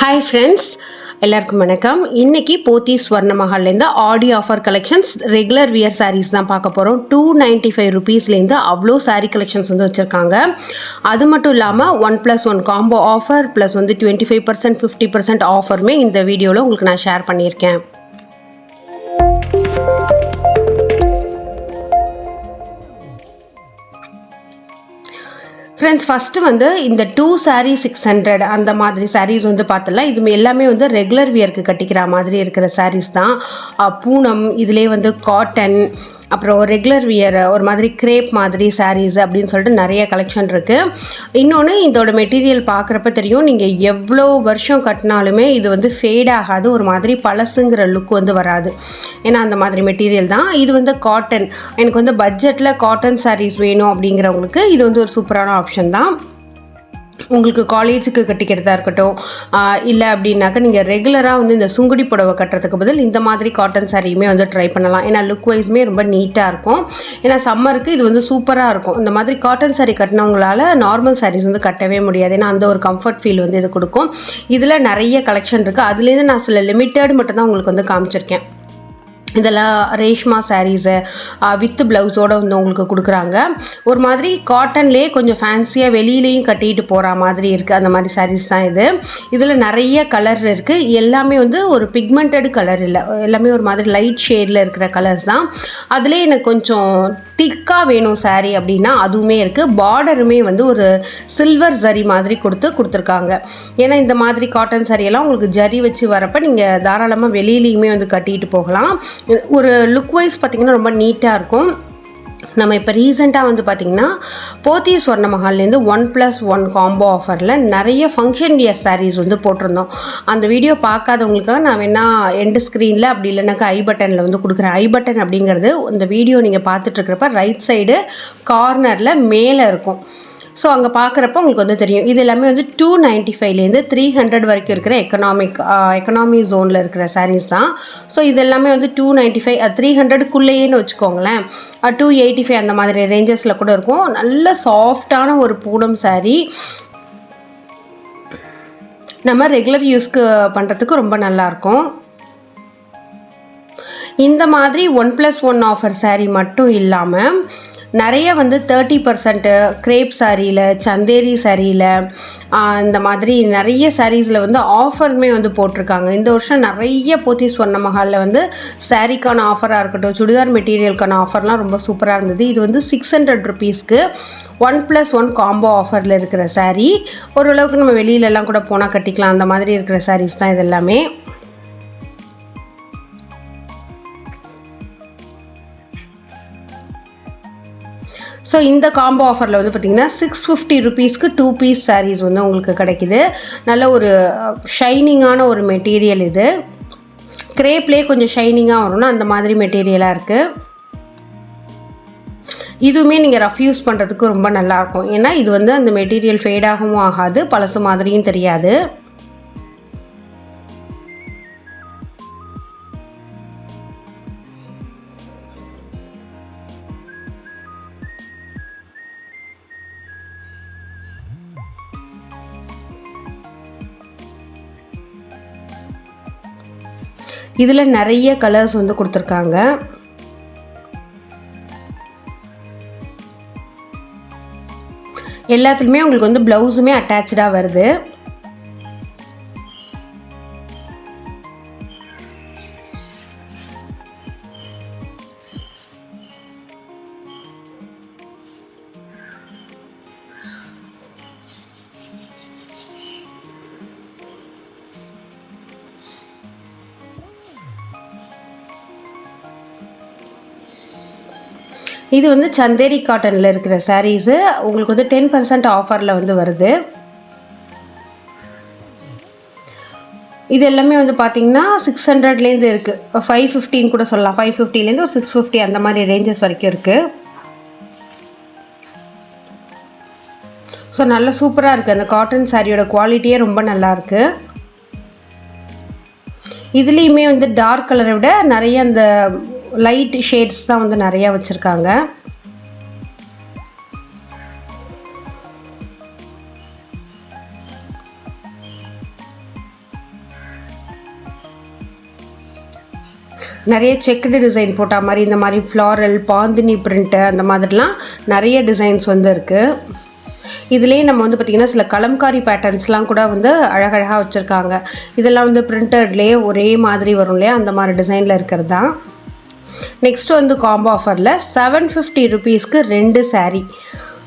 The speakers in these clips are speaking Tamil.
Hi friends, எல்லாருக்கும் வணக்கம். இன்னைக்கு போத்தி ஸ்வர்ண மஹால்லேருந்து Aadi offer collections regular wear sarees தான் பார்க்க போகிறோம். 295 ருபீஸ்லேருந்து அவ்வளோ சாரீ கலெக்ஷன்ஸ் வந்து வச்சுருக்காங்க. அது மட்டும் இல்லாமல் 1+1 காம்போ ஆஃபர் ப்ளஸ் வந்து 25% 50% ஆஃபருமே இந்த வீடியோவில் உங்களுக்கு நான் ஷேர் பண்ணியிருக்கேன். ஃப்ரெண்ட்ஸ், ஃபஸ்ட்டு வந்து இந்த 2 saree 600 அந்த மாதிரி சாரீஸ் வந்து பார்த்தலாம். இது எல்லாமே வந்து ரெகுலர் வியருக்கு கட்டிக்கிற மாதிரி இருக்கிற சாரீஸ் தான். பூனம், இதிலே வந்து காட்டன், அப்புறம் ரெகுலர் வியர் ஒரு மாதிரி கிரேப் மாதிரி சாரீஸ் அப்படின்னு சொல்லிட்டு நிறைய கலெக்ஷன் இருக்குது. இன்னொன்று, இதோட மெட்டீரியல் பார்க்குறப்ப தெரியும், நீங்கள் எவ்வளோ வருஷம் கட்டினாலுமே இது வந்து ஃபேட் ஆகாது, ஒரு மாதிரி பழசுங்கிற லுக் வந்து வராது. ஏன்னா அந்த மாதிரி மெட்டீரியல் தான். இது வந்து காட்டன், எனக்கு வந்து பட்ஜெட்டில் காட்டன் சாரீஸ் வேணும் அப்படிங்கிறவங்களுக்கு இது வந்து ஒரு சூப்பரான ஆப்ஷன் தான். உங்களுக்கு காலேஜுக்கு கட்டிக்கிறதா இருக்கட்டும், இல்லை அப்படின்னாக்கா நீங்கள் ரெகுலராக வந்து இந்த சுங்குடி புடவை கட்டுறதுக்கு பதில் இந்த மாதிரி காட்டன் சாரியுமே வந்து ட்ரை பண்ணலாம். ஏன்னா லுக் வைஸுமே ரொம்ப நீட்டாக இருக்கும். ஏன்னா சம்மருக்கு இது வந்து சூப்பராக இருக்கும். இந்த மாதிரி காட்டன் சாரீ கட்டினவங்களால நார்மல் சாரீஸ் வந்து கட்டவே முடியாது. ஏன்னா அந்த ஒரு கம்ஃபர்ட் ஃபீல் வந்து இது கொடுக்கும். இதில் நிறைய கலெக்ஷன் இருக்குது. அதுலேருந்து நான் சில லிமிட்டட் மட்டும்தான் உங்களுக்கு வந்து காமிச்சிருக்கேன். இதெல்லாம் ரேஷ்மா சாரீஸு வித் ப்ளவுஸோடு வந்து உங்களுக்கு கொடுக்குறாங்க. ஒரு மாதிரி காட்டன்லேயே கொஞ்சம் ஃபேன்சியாக வெளியிலையும் கட்டிட்டு போகிற மாதிரி இருக்குது. அந்த மாதிரி சாரீஸ் தான் இது. இதில் நிறைய கலர் இருக்குது. எல்லாமே வந்து ஒரு பிக்மெண்டட் கலர் இல்லை, எல்லாமே ஒரு மாதிரி லைட் ஷேடில் இருக்கிற கலர்ஸ் தான். அதுலேயே எனக்கு கொஞ்சம் திக்காக வேணும் சாரீ அப்படின்னா அதுவுமே இருக்குது. பார்டருமே வந்து ஒரு சில்வர் ஜரி மாதிரி கொடுத்துருக்காங்க. ஏன்னா இந்த மாதிரி காட்டன் சாரியெல்லாம் உங்களுக்கு ஜரி வச்சு வரப்போ நீங்கள் தாராளமாக வெளியிலையுமே வந்து கட்டிட்டு போகலாம். ஒரு லுக் வைஸ் பார்த்திங்கன்னா ரொம்ப நீட்டாக இருக்கும். நம்ம இப்போ ரீசெண்டாக வந்து பார்த்திங்கன்னா போத்தி ஸ்வர்ண மஹால்லேருந்து 1+1 காம்போ ஆஃபரில் நிறைய ஃபங்க்ஷன் வியர் சாரீஸ் வந்து போட்டிருந்தோம். அந்த வீடியோ பார்க்காதவங்களுக்காக நான் வேணால் எண்டு ஸ்க்ரீனில் அப்படி இல்லைனாக்கா ஐ பட்டனில் வந்து கொடுக்குறேன். ஐ பட்டன் அப்படிங்கிறது இந்த வீடியோ நீங்கள் பார்த்துட்ருக்கிறப்ப ரைட் சைடு கார்னரில் மேலே இருக்கும். ஸோ அங்கே பார்க்குறப்ப உங்களுக்கு வந்து தெரியும். இது எல்லாமே வந்து 295லேருந்து 300 வரைக்கும் இருக்கிற எக்கனாமி ஜோனில் இருக்கிற சாரீஸ் தான். ஸோ இது எல்லாமே வந்து 295 300க்குள்ளேயேன்னு வச்சுக்கோங்களேன். 285 அந்த மாதிரி ரேஞ்சஸில் கூட இருக்கும். நல்ல சாஃப்டான ஒரு பூனம் சாரீ, நம்ம ரெகுலர் யூஸ்க்கு பண்ணுறதுக்கு ரொம்ப நல்லாயிருக்கும். இந்த மாதிரி 1+1 ஆஃபர் சாரீ மட்டும் இல்லாமல் நிறைய வந்து 30% கிரேப் சாரியில், சந்தேரி சாரியில், இந்த மாதிரி நிறைய சாரீஸில் வந்து ஆஃபருமே வந்து போட்டிருக்காங்க. இந்த வருஷம் நிறைய போத்தி ஸ்வர்ண மஹாலில் வந்து சாரீக்கான ஆஃபராக இருக்கட்டும், சுடிதார் மெட்டீரியலுக்கான ஆஃபர்லாம் ரொம்ப சூப்பராக இருந்தது. இது வந்து 600 ருபீஸ்க்கு 1+1 காம்போ ஆஃபரில் இருக்கிற சாரீ. ஓரளவுக்கு நம்ம வெளியிலலாம் கூட போனால் கட்டிக்கலாம், அந்த மாதிரி இருக்கிற சாரீஸ் தான் இது எல்லாமே. ஸோ இந்த காம்போ ஆஃபரில் வந்து பார்த்திங்கன்னா 650 ருபீஸ்க்கு 2 பீஸ் சாரீஸ் வந்து உங்களுக்கு கிடைக்கிது. நல்ல ஒரு ஷைனிங்கான ஒரு மெட்டீரியல். இது கிரேப்லேயே கொஞ்சம் ஷைனிங்காக வரும்னா அந்த மாதிரி மெட்டீரியலாக இருக்குது. இதுவுமே நீங்கள் ரஃப் யூஸ் பண்ணுறதுக்கு ரொம்ப நல்லாயிருக்கும். ஏன்னா இது வந்து அந்த மெட்டீரியல் ஃபேடாகவும் ஆகாது, பழசு மாதிரியும் தெரியாது. இதில் நிறைய கலர்ஸ் வந்து கொடுத்துருக்காங்க. எல்லாத்துலேயுமே உங்களுக்கு வந்து ப்ளவுஸுமே அட்டாச்சாக வருது. இது வந்து சந்தேரி காட்டனில் இருக்கிற சாரீஸு. உங்களுக்கு வந்து 10% ஆஃபரில் வந்து வருது. இது எல்லாமே வந்து பார்த்திங்கன்னா 600லேருந்து இருக்குது, 515 கூட சொல்லலாம். 550லேருந்து ஒரு 650 அந்த மாதிரி ரேஞ்சஸ் வரைக்கும் இருக்குது. ஸோ நல்லா சூப்பராக இருக்குது. அந்த காட்டன் சாரியோட குவாலிட்டியே ரொம்ப நல்லாயிருக்கு. இதுலேயுமே வந்து டார்க் கலரை விட நிறைய அந்த லைட் ஷேட்ஸ் தான் வந்து நிறையா வச்சுருக்காங்க. நிறைய செக்குடு டிசைன் போட்ட மாதிரி இந்த மாதிரி ஃப்ளாரல் பாந்தினி பிரிண்ட்டு அந்த மாதிரிலாம் நிறைய டிசைன்ஸ் வந்து இருக்குது. இதுலேயே நம்ம வந்து பார்த்திங்கன்னா சில கலம்காரி பேட்டர்ன்ஸ்லாம் கூட வந்து அழகழகாக வச்சுருக்காங்க. இதெல்லாம் வந்து பிரிண்டட்லேயே ஒரே மாதிரி வரும் இல்லையா, அந்த மாதிரி டிசைனில் இருக்கிறது தான். நெக்ஸ்ட்டு வந்து காம்போ ஆஃபரில் 750 ருபீஸ்க்கு 2 saree.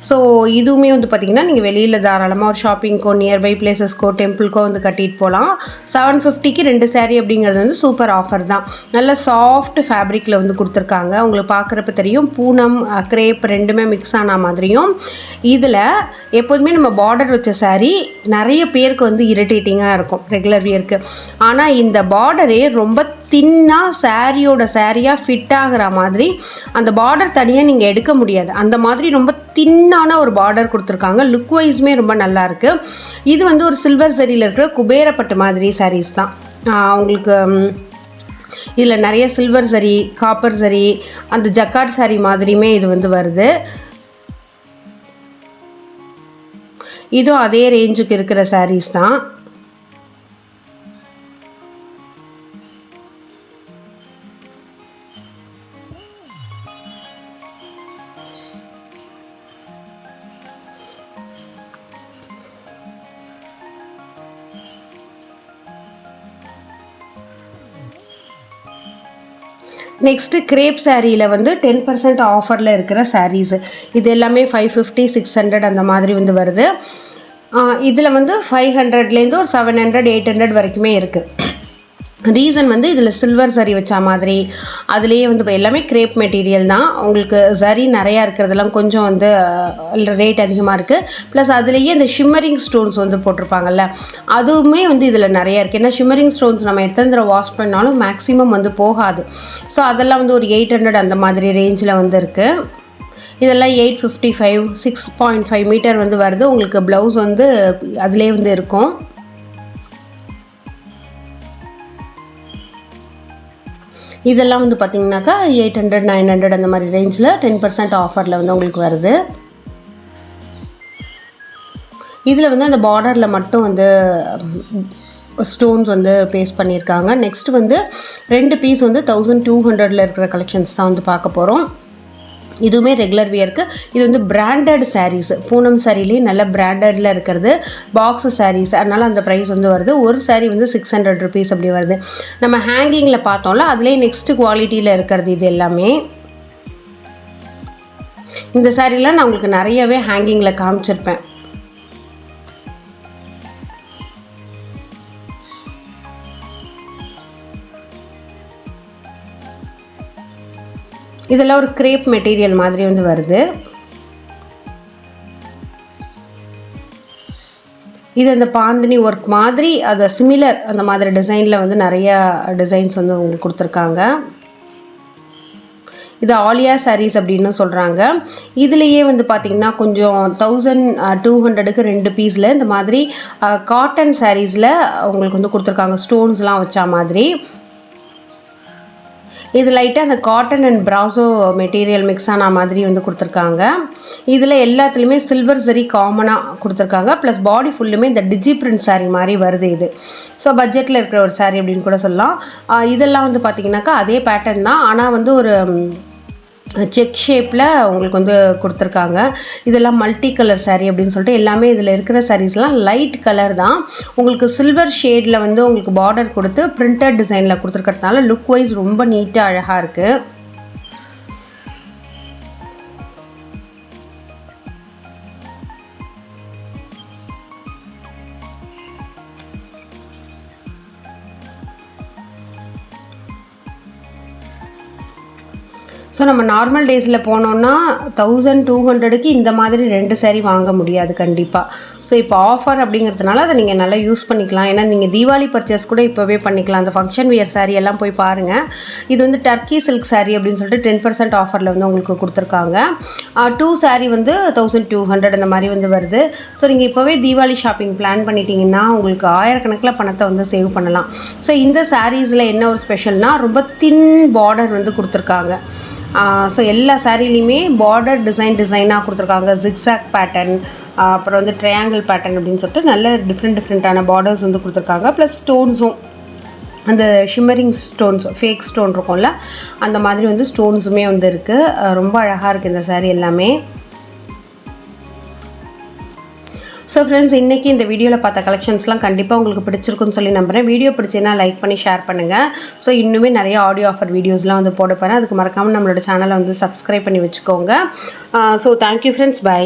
ஸோ இதுவுமே வந்து பார்த்திங்கன்னா நீங்கள் வெளியில் தாராளமாக ஒரு ஷாப்பிங்க்கோ நியர்பை பிளேசஸ்க்கோ டெம்பிள்க்கோ வந்து கட்டிகிட்டு போகலாம். 750க்கு 2 saree அப்படிங்கிறது வந்து சூப்பர் ஆஃபர் தான். நல்ல சாஃப்ட் ஃபேப்ரிக்கில் வந்து கொடுத்துருக்காங்க. உங்களுக்கு பார்க்குறப்ப தெரியும் பூனம் கிரேப் ரெண்டுமே மிக்ஸ் ஆன மாதிரியும். இதில் எப்போதுமே நம்ம பார்டர் வச்ச saree நிறைய பேருக்கு வந்து இரிட்டேட்டிங்காக இருக்கும் ரெகுலர் வியருக்கு. ஆனால் இந்த பார்டரே ரொம்ப தின்னாக சாரியாக ஃபிட் ஆகிற மாதிரி, அந்த பார்டர் தனியாக நீங்கள் எடுக்க முடியாது, அந்த மாதிரி ரொம்ப தின்னான ஒரு பார்டர் கொடுத்துருக்காங்க. லுக் வைஸுமே ரொம்ப நல்லாயிருக்கு. இது வந்து ஒரு சில்வர் சரியில் இருக்கிற குபேரப்பட்டு மாதிரி சாரீஸ் தான். உங்களுக்கு இதில் நிறைய சில்வர் சரி, காப்பர் சரி, அந்த ஜக்கார்ட் சாரி மாதிரியுமே இது வந்து வருது. இதுவும் அதே ரேஞ்சுக்கு இருக்கிற சாரீஸ் தான். நெக்ஸ்ட்டு கிரேப் சாரியில் வந்து 10% ஆஃபரில் இருக்கிற சாரீஸு இது எல்லாமே 550 600 அந்த மாதிரி வந்து வருது. இதில் வந்து 500லேருந்து ஒரு 700 800 வரைக்குமே இருக்குது. ரீசன் வந்து இதில் சில்வர் சரி வச்ச மாதிரி, அதுலேயே வந்து இப்போ எல்லாமே கிரேப் மெட்டீரியல் தான். உங்களுக்கு சரி நிறையா இருக்கிறதெல்லாம் கொஞ்சம் வந்து ரேட் அதிகமாக இருக்குது. ப்ளஸ் அதுலேயே இந்த ஷிம்மரிங் ஸ்டோன்ஸ் வந்து போட்டிருப்பாங்கல்ல, அதுவுமே வந்து இதில் நிறையா இருக்குது. ஏன்னா ஷிம்மரிங் ஸ்டோன்ஸ் நம்ம எத்தனை தடவை வாஷ் பண்ணாலும் மேக்ஸிமம் வந்து போகாது. ஸோ அதெல்லாம் வந்து ஒரு 800 அந்த மாதிரி ரேஞ்சில் வந்து இருக்குது. இதெல்லாம் 855 6.5 மீட்டர் வந்து வருது. உங்களுக்கு ப்ளவுஸ் வந்து அதிலே வந்து இருக்கும். இதெல்லாம் வந்து பார்த்திங்கனாக்கா 800 900 அந்த மாதிரி ரேஞ்சில் 10% ஆஃபரில் வந்து உங்களுக்கு வருது. இதில் வந்து அந்த பார்டரில் மட்டும் வந்து ஸ்டோன்ஸ் வந்து பேஸ்ட் பண்ணியிருக்காங்க. நெக்ஸ்ட் வந்து 2 பீஸ் வந்து 1200 இருக்கிற கலெக்ஷன்ஸ் தான் வந்து பார்க்க போகிறோம். இதுவுமே ரெகுலர் வியருக்கு. இது வந்து பிராண்டட் சாரீஸ், பூனம் சாரிலேயே நல்ல பிராண்டடில் இருக்கிறது, பாக்ஸு சாரீஸ், அதனால் அந்த ப்ரைஸ் வந்து வருது. ஒரு சாரீ வந்து 600 ருபீஸ் அப்படி வருது. நம்ம ஹேங்கிங்கில் பார்த்தோம்ல, அதுலேயே நெக்ஸ்ட் குவாலிட்டியில் இருக்கிறது இது எல்லாமே. இந்த சாரீலாம் நான் உங்களுக்கு நிறையவே ஹேங்கிங்கில் காமிச்சிருப்பேன். இதெல்லாம் ஒரு கிரேப் மெட்டீரியல் மாதிரி வந்து வருது. இது அந்த பாந்தினி ஒர்க் மாதிரி, அதை சிமிலர் அந்த மாதிரி டிசைனில் வந்து நிறையா டிசைன்ஸ் வந்து உங்களுக்கு கொடுத்துருக்காங்க. இது ஆலியா சாரீஸ் அப்படின்னு சொல்கிறாங்க. இதுலேயே வந்து பார்த்திங்கன்னா கொஞ்சம் 1200க்கு 2 பீஸில் இந்த மாதிரி காட்டன் சாரீஸில் உங்களுக்கு வந்து கொடுத்துருக்காங்க, ஸ்டோன்ஸ்லாம் வச்சா மாதிரி. இது லைட்டாக அந்த cotton and brasso material mix ஆன மாதிரி வந்து கொடுத்துருக்காங்க. இதில் எல்லாத்துலேயுமே சில்வர் சரி காமனாக கொடுத்துருக்காங்க. ப்ளஸ் பாடி ஃபுல்லுமே இந்த டிஜி பிரிண்ட் சாரீ மாதிரி வருது இது. ஸோ பட்ஜெட்டில் இருக்கிற ஒரு சாரீ அப்படின்னு கூட சொல்லலாம். இதெல்லாம் வந்து பார்த்திங்கனாக்கா அதே பேட்டர்ன் தான், ஆனால் வந்து ஒரு செக் ஷேப்பில் உங்களுக்கு வந்து கொடுத்துருக்காங்க. இதெல்லாம் மல்டி கலர் சாரீ அப்படின்னு சொல்லிட்டு எல்லாமே இதில் இருக்கிற சாரீஸ்லாம் லைட் கலர் தான். உங்களுக்கு சில்வர் ஷேடில் வந்து உங்களுக்கு பார்டர் கொடுத்து பிரிண்டட் டிசைனில் கொடுத்துருக்கிறதுனால லுக் வைஸ் ரொம்ப நீட்டாக அழகாக இருக்குது. ஸோ நம்ம நார்மல் டேஸில் போனோன்னா 1200க்கு இந்த மாதிரி 2 சாரீ வாங்க முடியாது கண்டிப்பாக. ஸோ இப்போ ஆஃபர் அப்படிங்கிறதுனால அதை நீங்கள் நல்லா யூஸ் பண்ணிக்கலாம். ஏன்னா நீங்கள் தீபாவளி பர்ச்சேஸ் கூட இப்போவே பண்ணிக்கலாம். அந்த ஃபங்க்ஷன் வியர் சாரீ எல்லாம் போய் பாருங்கள். இது வந்து டர்க்கி சில்க் சாரீ அப்படின்னு சொல்லிட்டு 10% ஆஃபரில் வந்து உங்களுக்கு கொடுத்துருக்காங்க. 2 சாரீ வந்து 1200 அந்த மாதிரி வந்து வருது. ஸோ நீங்கள் இப்போவே தீபாவளி ஷாப்பிங் பிளான் பண்ணிட்டீங்கன்னா உங்களுக்கு ஆயிரக்கணக்கில் பணத்தை வந்து சேவ் பண்ணலாம். ஸோ இந்த சாரீஸில் என்ன ஒரு ஸ்பெஷல்னால் ரொம்ப தின் பார்டர் வந்து கொடுத்துருக்காங்க. ஸோ எல்லா சாரீலையுமே பார்டர் டிசைனாக கொடுத்துருக்காங்க. ஜிக்ஸாக் பேட்டர்ன், அப்புறம் வந்து ட்ரையாங்கிள் பேட்டர்ன் அப்படின்னு சொல்லிட்டு நல்ல டிஃப்ரெண்ட்டான பார்டர்ஸ் வந்து கொடுத்துருக்காங்க. ப்ளஸ் ஸ்டோன்ஸும் அந்த ஷிம்மரிங் ஸ்டோன்ஸ் ஃபேக் ஸ்டோன் இருக்கும்ல அந்த மாதிரி வந்து ஸ்டோன்ஸுமே வந்து இருக்குது. ரொம்ப அழகாக இருக்குது இந்த சாரீ எல்லாமே. ஸோ ஃப்ரெண்ட்ஸ், இன்றைக்கி இந்த வீடியோவில் பார்த்த கலெக்ஷன்ஸ்லாம் கண்டிப்பாக உங்களுக்கு பிடிச்சிருக்குன்னு சொல்லி நம்புகிறேன். வீடியோ பிடிச்சின்னா லைக் பண்ணி ஷேர் பண்ணுங்கள். ஸோ இன்னுமே நிறைய ஆடியோ ஆஃபர் வீடியோஸ்லாம் வந்து போட போகிறேன். அதுக்கு மறக்காமல் நம்மளோட சேனலை வந்து சப்ஸ்கிரைப் பண்ணி வச்சுக்கோங்க. So thank you friends, by.